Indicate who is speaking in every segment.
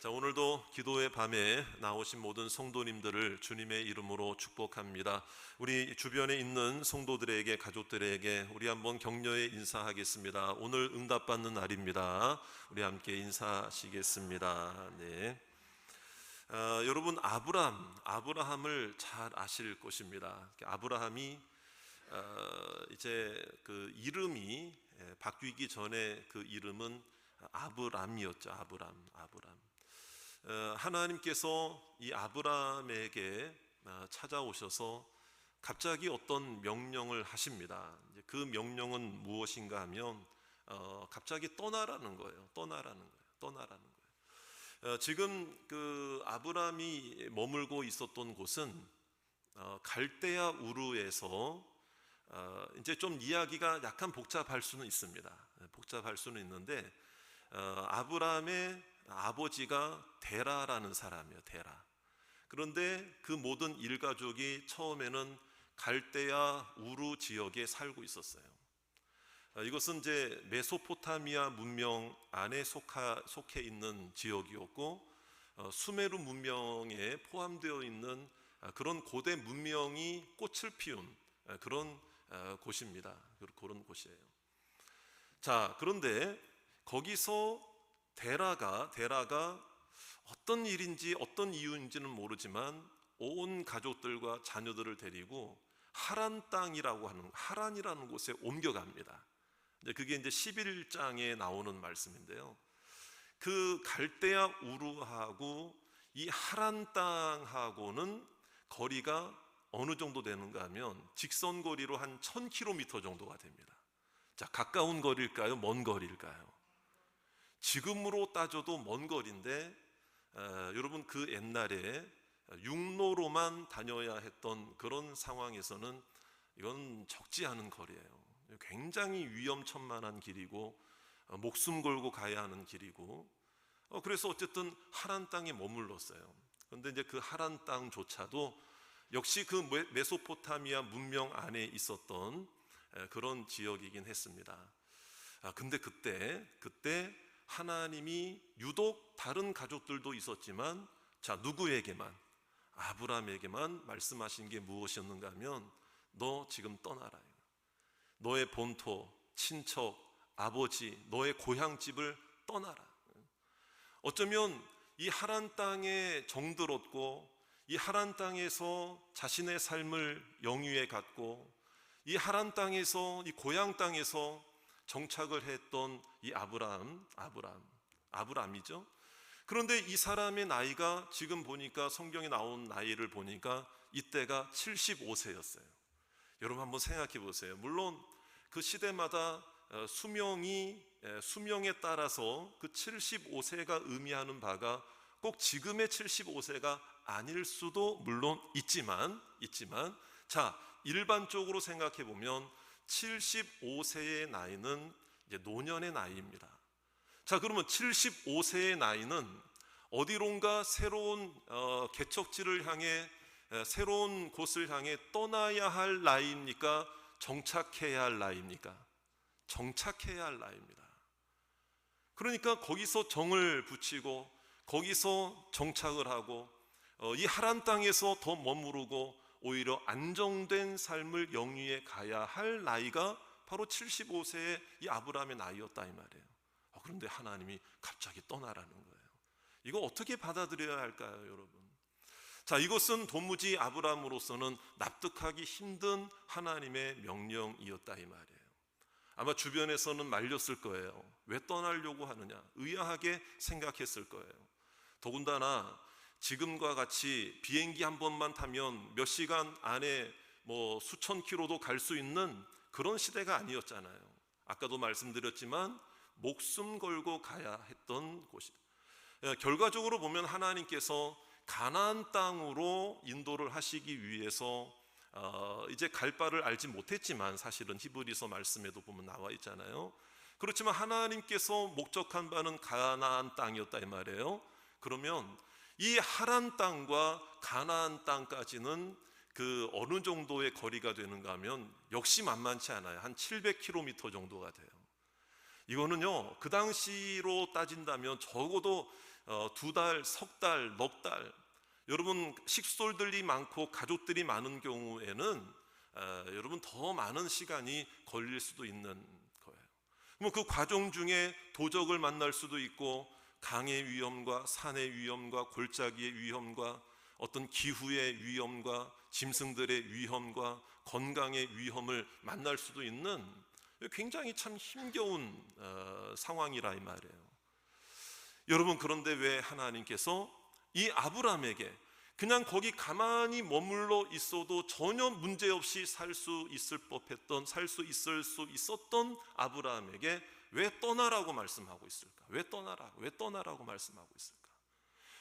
Speaker 1: 자, 오늘도 기도의 밤에 나오신 모든 성도님들을 주님의 이름으로 축복합니다. 우리 주변에 있는 성도들에게, 가족들에게 우리 한번 격려의 인사하겠습니다. 오늘 응답받는 날입니다. 우리 함께 인사하시겠습니다. 네. 여러분, 아브라함을 잘 아실 것입니다. 아브라함이 이제 그 이름이 바뀌기 전에 그 이름은 아브람이었죠. 아브람. 하나님께서 이 아브람에게 찾아오셔서 갑자기 어떤 명령을 하십니다. 그 명령은 무엇인가 하면 갑자기 떠나라는 거예요. 지금 그 아브람이 머물고 있었던 곳은 갈대아 우르에서 이제 좀 이야기가 약간 복잡할 수는 있습니다. 복잡할 수는 있는데 아브람의 아버지가 데라라는 사람이에요. 데라. 그런데 그 모든 일가족이 처음에는 갈대아 우르 지역에 살고 있었어요. 이것은 이제 메소포타미아 문명 안에 속해 있는 지역이었고 수메르 문명에 포함되어 있는 그런 고대 문명이 꽃을 피운 그런 곳입니다. 그런 곳이에요. 자, 그런데 거기서 데라가 어떤 일인지 어떤 이유인지는 모르지만 온 가족들과 자녀들을 데리고 하란 땅이라고 하는 하란이라는 곳에 옮겨갑니다. 그게 이제 11장에 나오는 말씀인데요. 그 갈대아 우르하고 이 하란 땅하고는 거리가 어느 정도 되는가 하면 직선 거리로 한 1000km 정도가 됩니다. 자, 가까운 거리일까요? 먼 거리일까요? 지금으로 따져도 먼 거리인데 여러분 그 옛날에 육로로만 다녀야 했던 그런 상황에서는 이건 적지 않은 거리예요. 굉장히 위험천만한 길이고 목숨 걸고 가야 하는 길이고 그래서 어쨌든 하란 땅에 머물렀어요. 그런데 이제 그 하란 땅조차도 역시 그 메소포타미아 문명 안에 있었던 그런 지역이긴 했습니다. 근데 그때 하나님이 유독 다른 가족들도 있었지만 자, 누구에게만? 아브람에게만 말씀하신 게 무엇이었는가 하면 너 지금 떠나라. 너의 본토, 친척, 아버지, 너의 고향집을 떠나라. 어쩌면 이 하란 땅에 정들었고 이 하란 땅에서 자신의 삶을 영유해 갔고 이 하란 땅에서, 이 고향 땅에서 정착을 했던 이 아브람이죠. 그런데 이 사람의 나이가 지금 보니까 성경에 나온 나이를 보니까 이때가 75세였어요. 여러분 한번 생각해 보세요. 물론 그 시대마다 수명에 따라서 그 75세가 의미하는 바가 꼭 지금의 75세가 아닐 수도 물론 있지만 자, 일반적으로 생각해 보면 75세의 나이는 이제 노년의 나이입니다. 자, 그러면 75세의 나이는 어디론가 새로운 개척지를 향해 새로운 곳을 향해 떠나야 할 나이입니까? 정착해야 할 나이입니까? 정착해야 할 나이입니다. 그러니까 거기서 정을 붙이고 거기서 정착을 하고 이 하란 땅에서 더 머무르고 오히려 안정된 삶을 영위해 가야 할 나이가 바로 75세의 이 아브라함의 나이였다 이 말이에요. 그런데 하나님이 갑자기 떠나라는 거예요. 이거 어떻게 받아들여야 할까요, 여러분? 자, 이것은 도무지 아브라함으로서는 납득하기 힘든 하나님의 명령이었다 이 말이에요. 아마 주변에서는 말렸을 거예요. 왜 떠나려고 하느냐? 의아하게 생각했을 거예요. 더군다나 지금과 같이 비행기 한 번만 타면 몇 시간 안에 뭐 수천 킬로도 갈 수 있는 그런 시대가 아니었잖아요. 아까도 말씀드렸지만 목숨 걸고 가야 했던 곳이다. 결과적으로 보면 하나님께서 가나안 땅으로 인도를 하시기 위해서 이제 갈 바를 알지 못했지만 사실은 히브리서 말씀에도 보면 나와 있잖아요. 그렇지만 하나님께서 목적한 바는 가나안 땅이었다 이 말이에요. 그러면 이 하란 땅과 가나안 땅까지는 그 어느 정도의 거리가 되는가 하면 역시 만만치 않아요. 한 700km 정도가 돼요. 이거는요, 그 당시로 따진다면 적어도 2달, 석 달, 넉 달, 여러분 식솔들이 많고 가족들이 많은 경우에는 여러분 더 많은 시간이 걸릴 수도 있는 거예요. 그럼 그 과정 중에 도적을 만날 수도 있고 강의 위험과 산의 위험과 골짜기의 위험과 어떤 기후의 위험과 짐승들의 위험과 건강의 위험을 만날 수도 있는 굉장히 참 힘겨운 상황이라 이 말이에요. 여러분, 그런데 왜 하나님께서 이 아브라함에게 그냥 거기 가만히 머물러 있어도 전혀 문제없이 살 수 있었던 아브라함에게 왜 떠나라고 말씀하고 있을까? 왜 떠나라고 말씀하고 있을까?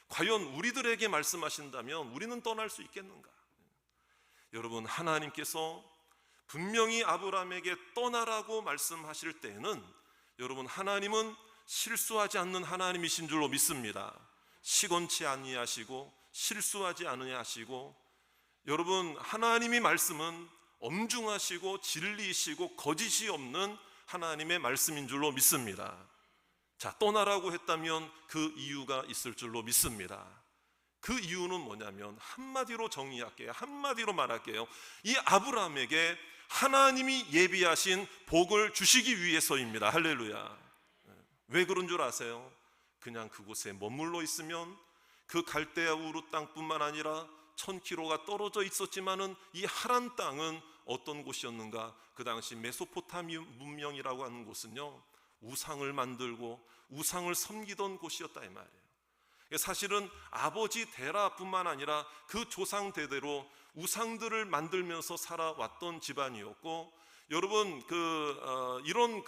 Speaker 1: 과연 우리들에게 말씀하신다면 우리는 떠날 수 있겠는가? 여러분, 하나님께서 분명히 아브라함에게 떠나라고 말씀하실 때에는 여러분, 하나님은 실수하지 않는 하나님이신 줄로 믿습니다. 시건치 아니하시고 실수하지 않으시고, 여러분, 하나님의 말씀은 엄중하시고 진리이시고 거짓이 없는 하나님의 말씀인 줄로 믿습니다. 자, 떠나라고 했다면 그 이유가 있을 줄로 믿습니다. 그 이유는 뭐냐면, 한마디로 정의할게요. 한마디로 말할게요. 이 아브라함에게 하나님이 예비하신 복을 주시기 위해서입니다. 할렐루야. 왜 그런 줄 아세요? 그냥 그곳에 머물러 있으면 그 갈대아 우르 땅뿐만 아니라 1000km가 떨어져 있었지만은 이 하란 땅은 어떤 곳이었는가? 그 당시 메소포타미 문명이라고 하는 곳은요, 우상을 만들고 우상을 섬기던 곳이었다 이 말이에요. 사실은 아버지 데라뿐만 아니라 그 조상 대대로 우상들을 만들면서 살아왔던 집안이었고, 여러분 이런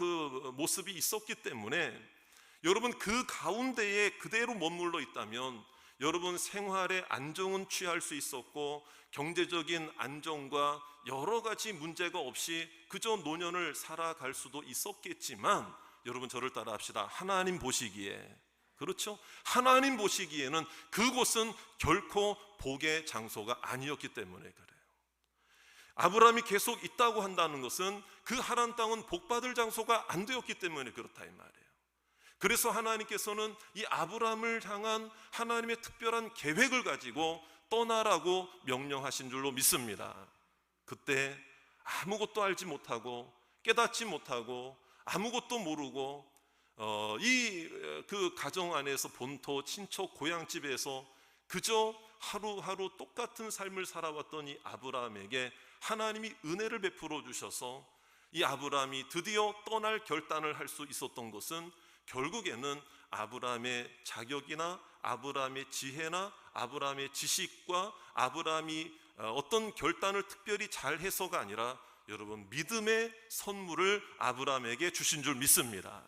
Speaker 1: 모습이 있었기 때문에 여러분 그 가운데에 그대로 머물러 있다면 여러분 생활의 안정은 취할 수 있었고 경제적인 안정과 여러 가지 문제가 없이 그저 노년을 살아갈 수도 있었겠지만, 여러분 저를 따라 합시다. 하나님 보시기에, 그렇죠? 하나님 보시기에는 그곳은 결코 복의 장소가 아니었기 때문에 그래요. 아브라함이 계속 있다고 한다는 것은 그 하란 땅은 복받을 장소가 안 되었기 때문에 그렇다 이 말이에요. 그래서 하나님께서는 이 아브라함을 향한 하나님의 특별한 계획을 가지고 떠나라고 명령하신 줄로 믿습니다. 그때 아무것도 알지 못하고 깨닫지 못하고 아무것도 모르고 그 가정 안에서 본토 친척 고향집에서 그저 하루하루 똑같은 삶을 살아왔던 이 아브라함에게 하나님이 은혜를 베풀어 주셔서 이 아브라함이 드디어 떠날 결단을 할 수 있었던 것은 결국에는 아브라함의 자격이나 아브라함의 지혜나 아브라함의 지식과 아브라함이 어떤 결단을 특별히 잘해서가 아니라 여러분 믿음의 선물을 아브라함에게 주신 줄 믿습니다.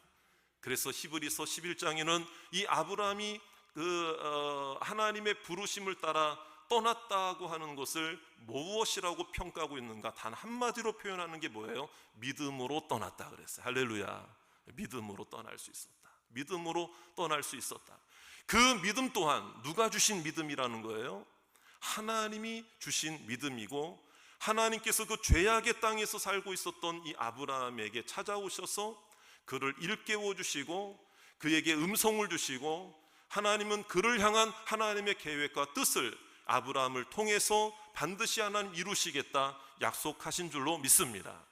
Speaker 1: 그래서 히브리서 11장에는 이 아브라함이 하나님의 부르심을 따라 떠났다고 하는 것을 무엇이라고 평가하고 있는가? 단 한마디로 표현하는 게 뭐예요? 믿음으로 떠났다 그랬어요. 할렐루야. 믿음으로 떠날 수 있었다. 믿음으로 떠날 수 있었다. 그 믿음 또한 누가 주신 믿음이라는 거예요? 하나님이 주신 믿음이고, 하나님께서 그 죄악의 땅에서 살고 있었던 이 아브라함에게 찾아오셔서 그를 일깨워 주시고 그에게 음성을 주시고, 하나님은 그를 향한 하나님의 계획과 뜻을 아브라함을 통해서 반드시 하나님 이루시겠다 약속하신 줄로 믿습니다.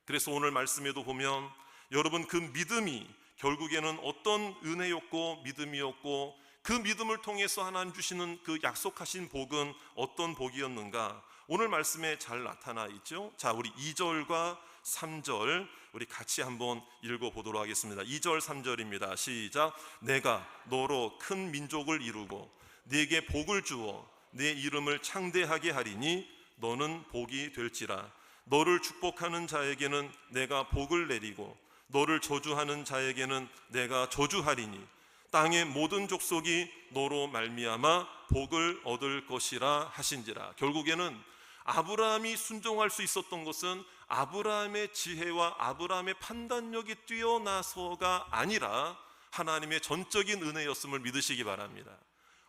Speaker 1: 그래서 오늘 말씀에도 보면 여러분 그 믿음이 결국에는 어떤 은혜였고 믿음이었고, 그 믿음을 통해서 하나님 주시는 그 약속하신 복은 어떤 복이었는가? 오늘 말씀에 잘 나타나 있죠. 자, 우리 2절과 3절 우리 같이 한번 읽어보도록 하겠습니다. 2절 3절입니다. 시작. 내가 너로 큰 민족을 이루고 네게 복을 주어 네 이름을 창대하게 하리니 너는 복이 될지라. 너를 축복하는 자에게는 내가 복을 내리고 너를 저주하는 자에게는 내가 저주하리니 땅의 모든 족속이 너로 말미암아 복을 얻을 것이라 하신지라. 결국에는 아브라함이 순종할 수 있었던 것은 아브라함의 지혜와 아브라함의 판단력이 뛰어나서가 아니라 하나님의 전적인 은혜였음을 믿으시기 바랍니다.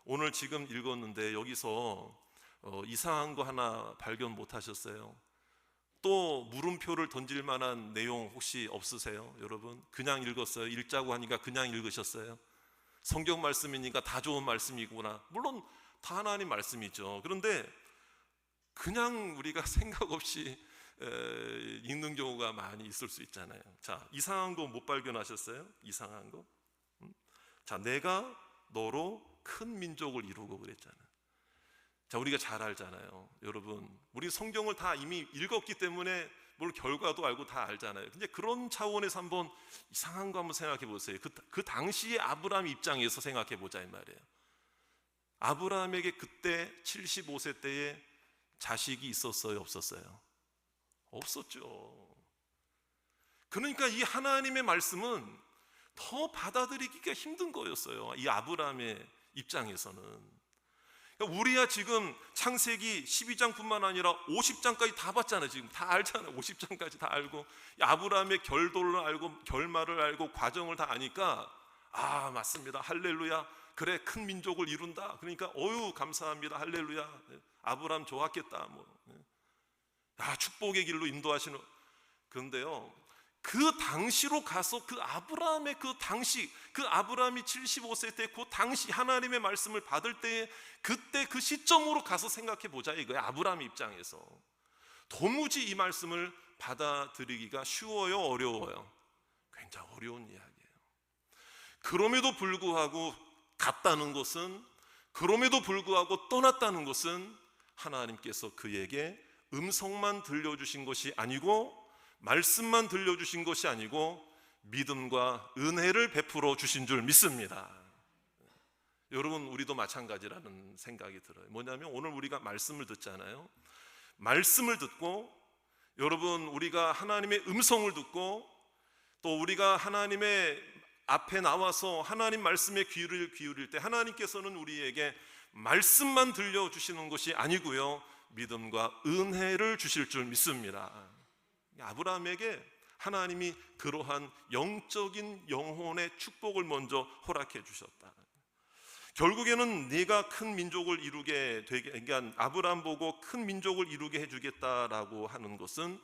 Speaker 1: 오늘 지금 읽었는데 여기서 이상한 거 하나 발견 못 하셨어요? 또 물음표를 던질 만한 내용 혹시 없으세요? 여러분 그냥 읽었어요? 읽자고 하니까 그냥 읽으셨어요? 성경 말씀이니까 다 좋은 말씀이구나. 물론 다 하나님 말씀이죠. 그런데 그냥 우리가 생각 없이 읽는 경우가 많이 있을 수 있잖아요. 자, 이상한 거 못 발견하셨어요? 이상한 거? 자, 내가 너로 큰 민족을 이루고 그랬잖아요. 자, 우리가 잘 알잖아요. 여러분, 우리 성경을 다 이미 읽었기 때문에 뭘 결과도 알고 다 알잖아요. 근데 그런 차원에서 한번 이상한 거 한번 생각해 보세요. 그 당시의 아브라함 입장에서 생각해 보자 이 말이에요. 아브라함에게 그때 75세 때에 자식이 있었어요, 없었어요? 없었죠. 그러니까 이 하나님의 말씀은 더 받아들이기가 힘든 거였어요, 이 아브라함의 입장에서는. 그러니까 우리야 지금 창세기 12장뿐만 아니라 50장까지 다 봤잖아요. 지금 다 알잖아요. 50장까지 다 알고 아브라함의 결도를 알고 결말을 알고 과정을 다 아니까 아, 맞습니다, 할렐루야, 그래, 큰 민족을 이룬다. 그러니까 어유 감사합니다, 할렐루야, 아브라함 좋았겠다, 축복의 길로 인도하시는. 그런데요, 그 당시로 가서 그 아브라함의 그 당시, 그 아브라함이 75세 때 그 당시 하나님의 말씀을 받을 때에 그때 그 시점으로 가서 생각해 보자 이거예요. 아브라함 입장에서 도무지 이 말씀을 받아들이기가 쉬워요, 어려워요? 굉장히 어려운 이야기예요. 그럼에도 불구하고 갔다는 것은, 그럼에도 불구하고 떠났다는 것은 하나님께서 그에게 음성만 들려주신 것이 아니고, 말씀만 들려주신 것이 아니고 믿음과 은혜를 베풀어 주신 줄 믿습니다. 여러분, 우리도 마찬가지라는 생각이 들어요. 뭐냐면 오늘 우리가 말씀을 듣잖아요. 말씀을 듣고, 여러분, 우리가 하나님의 음성을 듣고 또 우리가 하나님의 앞에 나와서 하나님 말씀에 귀를 기울일 때 하나님께서는 우리에게 말씀만 들려주시는 것이 아니고요, 믿음과 은혜를 주실 줄 믿습니다. 아브라함에게 하나님이 그러한 영적인 영혼의 축복을 먼저 허락해 주셨다. 결국에는 네가 큰 민족을 이루게 되게, 그러니까 아브라함 보고 큰 민족을 이루게 해주겠다라고 하는 것은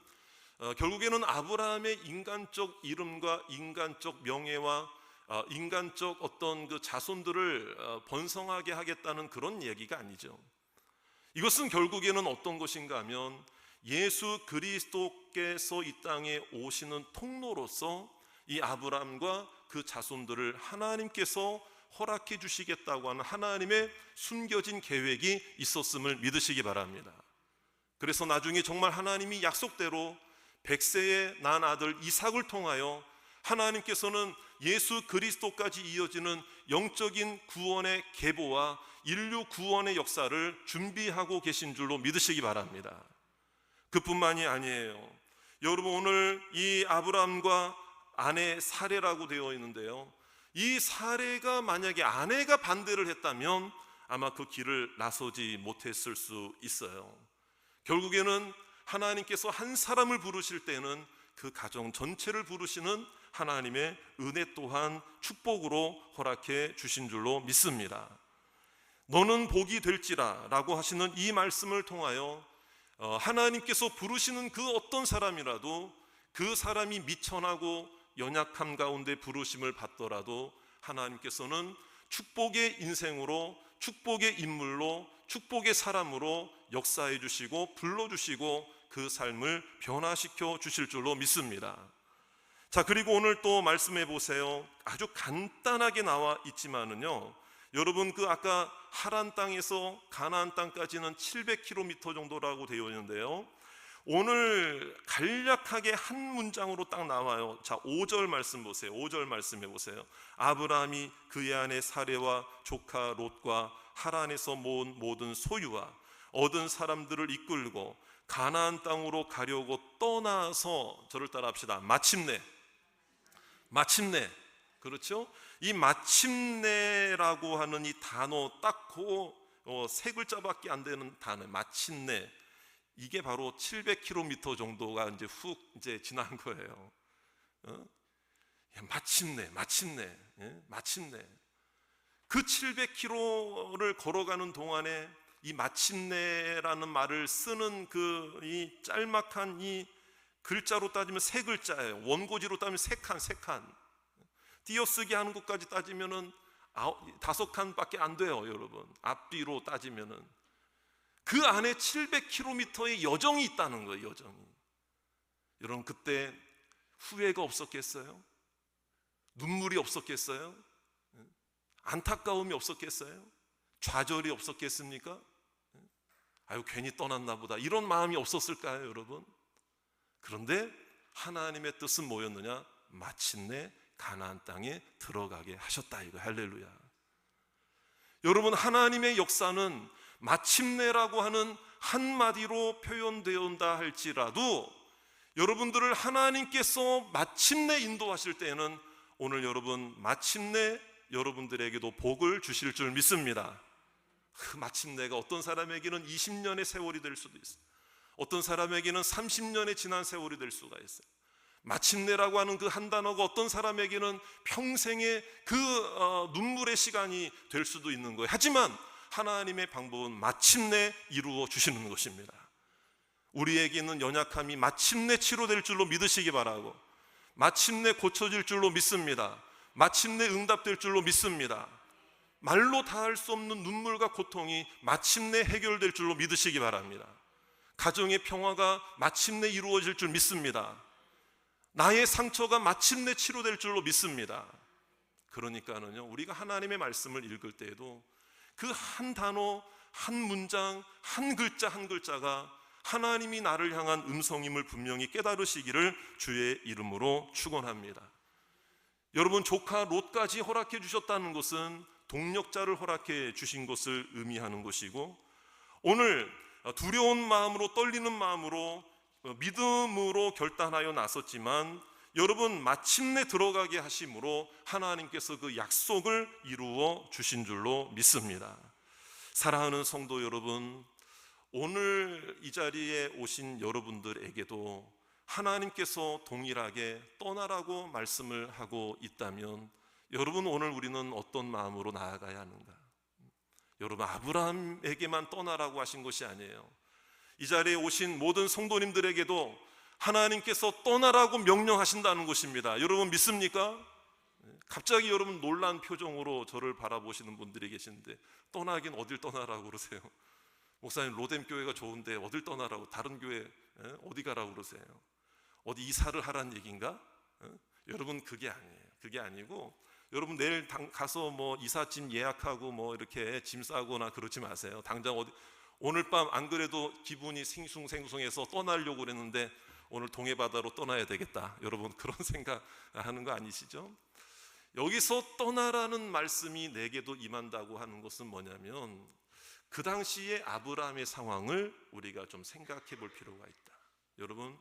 Speaker 1: 결국에는 아브라함의 인간적 이름과 인간적 명예와 인간적 어떤 그 자손들을 번성하게 하겠다는 그런 얘기가 아니죠. 이것은 결국에는 어떤 것인가 하면 예수 그리스도께서 이 땅에 오시는 통로로서 이 아브라함과 그 자손들을 하나님께서 허락해 주시겠다고 하는 하나님의 숨겨진 계획이 있었음을 믿으시기 바랍니다. 그래서 나중에 정말 하나님이 약속대로 100세에 난 아들 이삭을 통하여 하나님께서는 예수 그리스도까지 이어지는 영적인 구원의 계보와 인류 구원의 역사를 준비하고 계신 줄로 믿으시기 바랍니다. 그뿐만이 아니에요. 여러분, 오늘 이 아브라함과 아내 사레라고 되어 있는데요, 이 사레가 만약에 아내가 반대를 했다면 아마 그 길을 나서지 못했을 수 있어요. 결국에는 하나님께서 한 사람을 부르실 때는 그 가정 전체를 부르시는 하나님의 은혜 또한 축복으로 허락해 주신 줄로 믿습니다. 너는 복이 될지라 라고 하시는 이 말씀을 통하여 하나님께서 부르시는 그 어떤 사람이라도 그 사람이 미천하고 연약함 가운데 부르심을 받더라도 하나님께서는 축복의 인생으로, 축복의 인물로, 축복의 사람으로 역사해 주시고 불러주시고 그 삶을 변화시켜 주실 줄로 믿습니다. 자, 그리고 오늘 또 말씀해 보세요. 아주 간단하게 나와 있지만은요, 여러분, 그 아까 하란 땅에서 가나안 땅까지는 700km 정도라고 되어 있는데요, 오늘 간략하게 한 문장으로 딱 나와요. 자, 5절 말씀 보세요. 5절 말씀해 보세요. 아브라함이 그의 아내 사레와 조카 롯과 하란에서 모은 모든 소유와 얻은 사람들을 이끌고 가나안 땅으로 가려고 떠나서, 저를 따라 합시다. 마침내, 그렇죠? 이 마침내라고 하는 이 단어 딱 세 글자밖에 안 되는 단어, 마침내. 이게 바로 700km 정도가 이제 지난 거예요. 마침내. 그 700km를 걸어가는 동안에 이 마침내라는 말을 쓰는 이 짤막한 이 글자로 따지면 세 글자예요. 원고지로 따지면 세 칸. 띄어쓰기 하는 것까지 따지면은 5칸밖에 안 돼요, 여러분. 앞뒤로 따지면은 그 안에 700km의 여정이 있다는 거예요, 여정이. 여러분, 그때 후회가 없었겠어요? 눈물이 없었겠어요? 안타까움이 없었겠어요? 좌절이 없었겠습니까? 아유, 괜히 떠났나 보다, 이런 마음이 없었을까요, 여러분? 그런데 하나님의 뜻은 뭐였느냐? 마침내 가나안 땅에 들어가게 하셨다, 이거. 할렐루야. 여러분, 하나님의 역사는 마침내라고 하는 한마디로 표현되었다 할지라도 여러분들을 하나님께서 마침내 인도하실 때에는 오늘 여러분 마침내 여러분들에게도 복을 주실 줄 믿습니다. 그 마침내가 어떤 사람에게는 20년의 세월이 될 수도 있어요. 어떤 사람에게는 30년의 지난 세월이 될 수가 있어요. 마침내라고 하는 그 한 단어가 어떤 사람에게는 평생의 그 눈물의 시간이 될 수도 있는 거예요. 하지만 하나님의 방법은 마침내 이루어 주시는 것입니다. 우리에게 있는 연약함이 마침내 치료될 줄로 믿으시기 바라고, 마침내 고쳐질 줄로 믿습니다. 마침내 응답될 줄로 믿습니다. 말로 다할 수 없는 눈물과 고통이 마침내 해결될 줄로 믿으시기 바랍니다. 가정의 평화가 마침내 이루어질 줄 믿습니다. 나의 상처가 마침내 치료될 줄로 믿습니다. 그러니까는요, 우리가 하나님의 말씀을 읽을 때에도 그 한 단어, 한 문장, 한 글자 한 글자가 하나님이 나를 향한 음성임을 분명히 깨달으시기를 주의 이름으로 축원합니다. 여러분, 조카 롯까지 허락해 주셨다는 것은 동력자를 허락해 주신 것을 의미하는 것이고, 오늘 두려운 마음으로, 떨리는 마음으로, 믿음으로 결단하여 나섰지만 여러분 마침내 들어가게 하심으로 하나님께서 그 약속을 이루어 주신 줄로 믿습니다. 사랑하는 성도 여러분, 오늘 이 자리에 오신 여러분들에게도 하나님께서 동일하게 떠나라고 말씀을 하고 있다면 여러분, 오늘 우리는 어떤 마음으로 나아가야 하는가? 여러분, 아브라함에게만 떠나라고 하신 것이 아니에요. 이 자리에 오신 모든 성도님들에게도 하나님께서 떠나라고 명령하신다는 것입니다. 여러분 믿습니까? 갑자기 여러분 놀란 표정으로 저를 바라보시는 분들이 계신데, 떠나긴 어딜 떠나라고 그러세요? 목사님, 로뎀 교회가 좋은데 어딜 떠나라고, 다른 교회 어디 가라고 그러세요? 어디 이사를 하라는 얘기인가? 여러분, 그게 아니에요. 그게 아니고, 여러분 내일 가서 뭐 이삿짐 예약하고 뭐 이렇게 짐 싸거나 그러지 마세요. 당장 오늘 밤 안 그래도 기분이 싱숭생숭해서 떠나려고 그랬는데 오늘 동해바다로 떠나야 되겠다, 여러분 그런 생각하는 거 아니시죠? 여기서 떠나라는 말씀이 내게도 임한다고 하는 것은 뭐냐면, 그 당시에 아브라함의 상황을 우리가 좀 생각해 볼 필요가 있다. 여러분,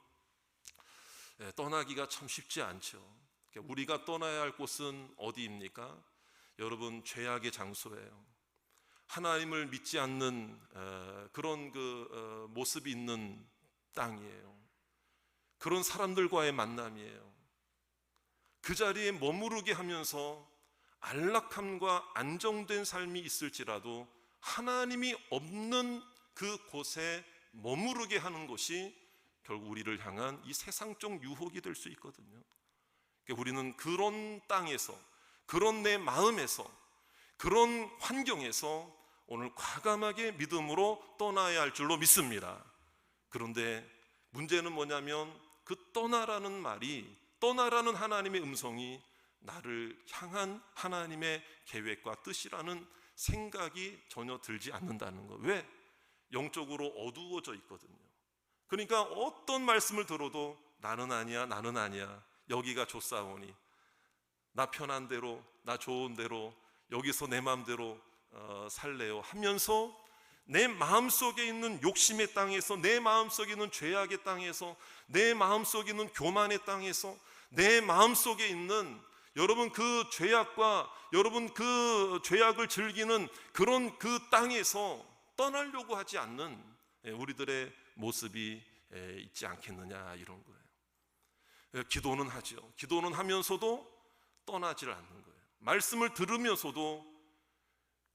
Speaker 1: 떠나기가 참 쉽지 않죠. 우리가 떠나야 할 곳은 어디입니까? 여러분, 죄악의 장소예요. 하나님을 믿지 않는 그런 모습이 있는 땅이에요. 그런 사람들과의 만남이에요. 그 자리에 머무르게 하면서 안락함과 안정된 삶이 있을지라도 하나님이 없는 그 곳에 머무르게 하는 것이 결국 우리를 향한 이 세상적 유혹이 될 수 있거든요. 그러니까 우리는 그런 땅에서, 그런 내 마음에서, 그런 환경에서 오늘 과감하게 믿음으로 떠나야 할 줄로 믿습니다. 그런데 문제는 뭐냐면, 그 떠나라는 말이, 떠나라는 하나님의 음성이 나를 향한 하나님의 계획과 뜻이라는 생각이 전혀 들지 않는다는 거. 왜? 영적으로 어두워져 있거든요. 그러니까 어떤 말씀을 들어도 나는 아니야, 나는 아니야, 여기가 좋사오니, 나 편한 대로, 나 좋은 대로, 여기서 내 마음대로 살래요 하면서 내 마음속에 있는 욕심의 땅에서, 내 마음속에 있는 죄악의 땅에서, 내 마음속에 있는 교만의 땅에서, 내 마음속에 있는 여러분 그 죄악과 여러분 그 죄악을 즐기는 그런 그 땅에서 떠나려고 하지 않는 우리들의 모습이 있지 않겠느냐, 이런 거예요. 기도는 하죠. 기도는 하면서도 떠나질 않는 거예요. 말씀을 들으면서도,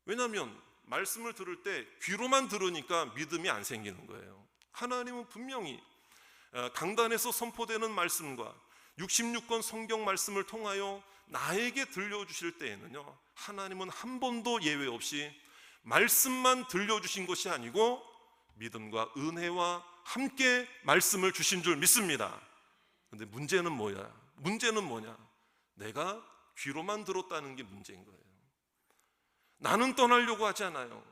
Speaker 1: 왜냐하면 말씀을 들을 때 귀로만 들으니까 믿음이 안 생기는 거예요. 하나님은 분명히 강단에서 선포되는 말씀과 66권 성경 말씀을 통하여 나에게 들려주실 때에는요, 하나님은 한 번도 예외 없이 말씀만 들려주신 것이 아니고 믿음과 은혜와 함께 말씀을 주신 줄 믿습니다. 근데 문제는 뭐냐? 내가 귀로만 들었다는 게 문제인 거예요. 나는 떠나려고 하지 않아요.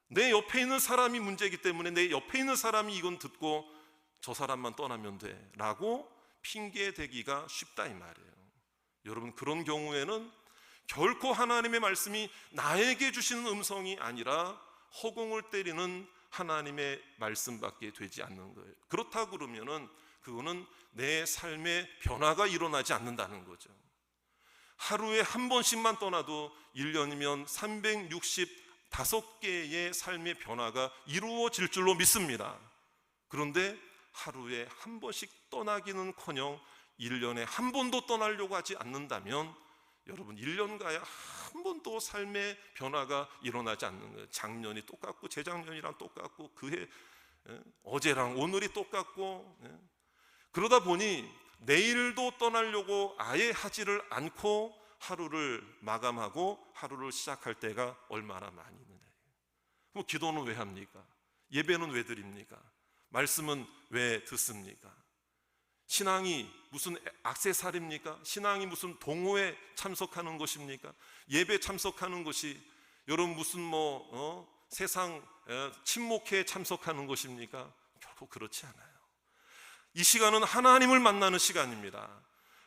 Speaker 1: 내 옆에 있는 사람이 문제이기 때문에 내 옆에 있는 사람이 이건 듣고 저 사람만 떠나면 돼 라고 핑계 대기가 쉽다 이 말이에요. 여러분, 그런 경우에는 결코 하나님의 말씀이 나에게 주시는 음성이 아니라 허공을 때리는 하나님의 말씀밖에 되지 않는 거예요. 그렇다 그러면은 그거는 내 삶의 변화가 일어나지 않는다는 거죠. 하루에 한 번씩만 떠나도 1년이면 365개의 삶의 변화가 이루어질 줄로 믿습니다. 그런데 하루에 한 번씩 떠나기는커녕 1년에 한 번도 떠나려고 하지 않는다면 여러분, 1년 가야 한 번도 삶의 변화가 일어나지 않는 거예요. 작년이 똑같고 재작년이랑 똑같고 그해 어제랑 오늘이 똑같고, 그러다 보니 내일도 떠나려고 아예 하지를 않고 하루를 마감하고 하루를 시작할 때가 얼마나 많이 있느냐. 그럼 기도는 왜 합니까? 예배는 왜 드립니까? 말씀은 왜 듣습니까? 신앙이 무슨 액세서리입니까? 신앙이 무슨 동호회 참석하는 것입니까? 예배 참석하는 것이 여러분 무슨 세상 친목회에 참석하는 것입니까? 결코 그렇지 않아요. 이 시간은 하나님을 만나는 시간입니다.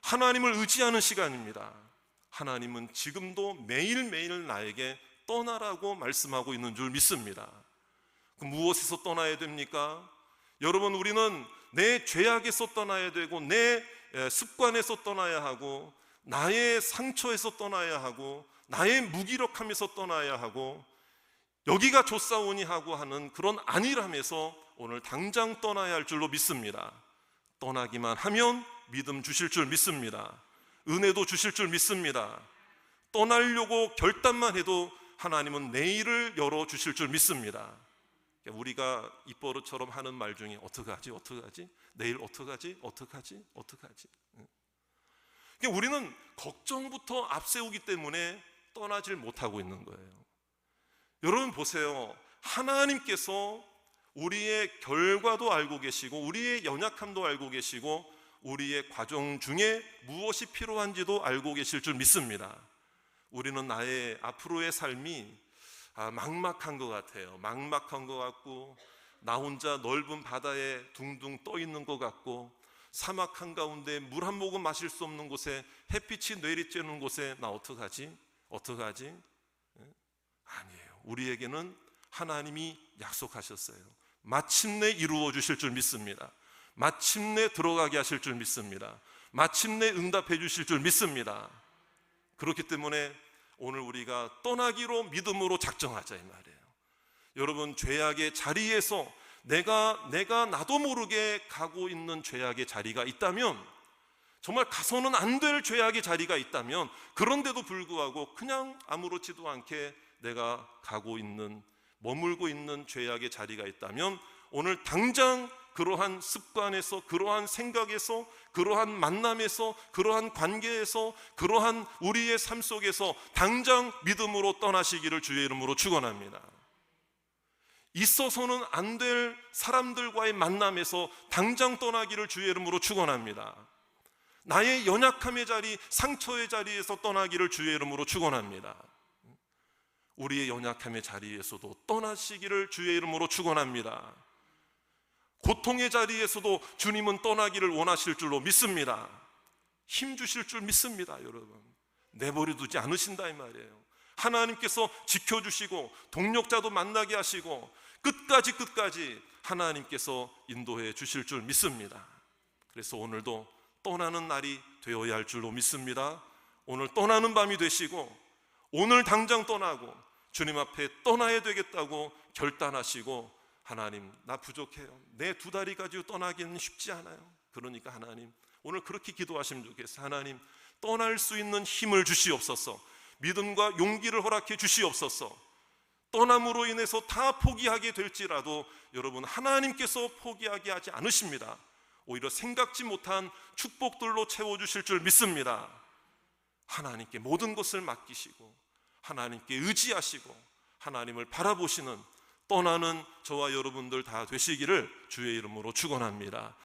Speaker 1: 하나님을 의지하는 시간입니다. 하나님은 지금도 매일매일 나에게 떠나라고 말씀하고 있는 줄 믿습니다. 그럼 무엇에서 떠나야 됩니까? 여러분, 우리는 내 죄악에서 떠나야 되고 내 습관에서 떠나야 하고 나의 상처에서 떠나야 하고 나의 무기력함에서 떠나야 하고 여기가 좋사오니 하고 하는 그런 안일함에서 오늘 당장 떠나야 할 줄로 믿습니다. 떠나기만 하면 믿음 주실 줄 믿습니다. 은혜도 주실 줄 믿습니다. 떠나려고 결단만 해도 하나님은 내일을 열어주실 줄 믿습니다. 우리가 입버릇처럼 하는 말 중에 어떡하지? 내일 어떡하지? 우리는 걱정부터 앞세우기 때문에 떠나질 못하고 있는 거예요. 여러분 보세요. 하나님께서 우리의 결과도 알고 계시고 우리의 연약함도 알고 계시고 우리의 과정 중에 무엇이 필요한지도 알고 계실 줄 믿습니다. 우리는 나의 앞으로의 삶이 막막한 것 같아요. 막막한 것 같고 나 혼자 넓은 바다에 둥둥 떠 있는 것 같고 사막 한가운데 물 한 모금 마실 수 없는 곳에 햇빛이 내리쬐는 곳에 나 어떡하지? 아니에요. 우리에게는 하나님이 약속하셨어요. 마침내 이루어 주실 줄 믿습니다. 마침내 들어가게 하실 줄 믿습니다. 마침내 응답해 주실 줄 믿습니다. 그렇기 때문에 오늘 우리가 떠나기로 믿음으로 작정하자 이 말이에요. 여러분, 죄악의 자리에서 내가 나도 모르게 가고 있는 죄악의 자리가 있다면, 정말 가서는 안 될 죄악의 자리가 있다면, 그런데도 불구하고 그냥 아무렇지도 않게 내가 머물고 있는 죄악의 자리가 있다면 오늘 당장 그러한 습관에서, 그러한 생각에서, 그러한 만남에서, 그러한 관계에서, 그러한 우리의 삶 속에서 당장 믿음으로 떠나시기를 주의 이름으로 축원합니다. 있어서는 안 될 사람들과의 만남에서 당장 떠나기를 주의 이름으로 축원합니다. 나의 연약함의 자리, 상처의 자리에서 떠나기를 주의 이름으로 축원합니다. 우리의 연약함의 자리에서도 떠나시기를 주의 이름으로 축원합니다. 고통의 자리에서도 주님은 떠나기를 원하실 줄로 믿습니다. 힘 주실 줄 믿습니다. 여러분, 내버려 두지 않으신다 이 말이에요. 하나님께서 지켜주시고 동력자도 만나게 하시고 끝까지 하나님께서 인도해 주실 줄 믿습니다. 그래서 오늘도 떠나는 날이 되어야 할 줄로 믿습니다. 오늘 떠나는 밤이 되시고 오늘 당장 떠나고 주님 앞에 떠나야 되겠다고 결단하시고, 하나님 나 부족해요. 내 2다리 가지고 떠나기는 쉽지 않아요. 그러니까 하나님 오늘 그렇게 기도하시면 좋겠어요. 하나님 떠날 수 있는 힘을 주시옵소서. 믿음과 용기를 허락해 주시옵소서. 떠남으로 인해서 다 포기하게 될지라도 여러분, 하나님께서 포기하게 하지 않으십니다. 오히려 생각지 못한 축복들로 채워주실 줄 믿습니다. 하나님께 모든 것을 맡기시고 하나님께 의지하시고 하나님을 바라보시는 떠나는 저와 여러분들 다 되시기를 주의 이름으로 축원합니다.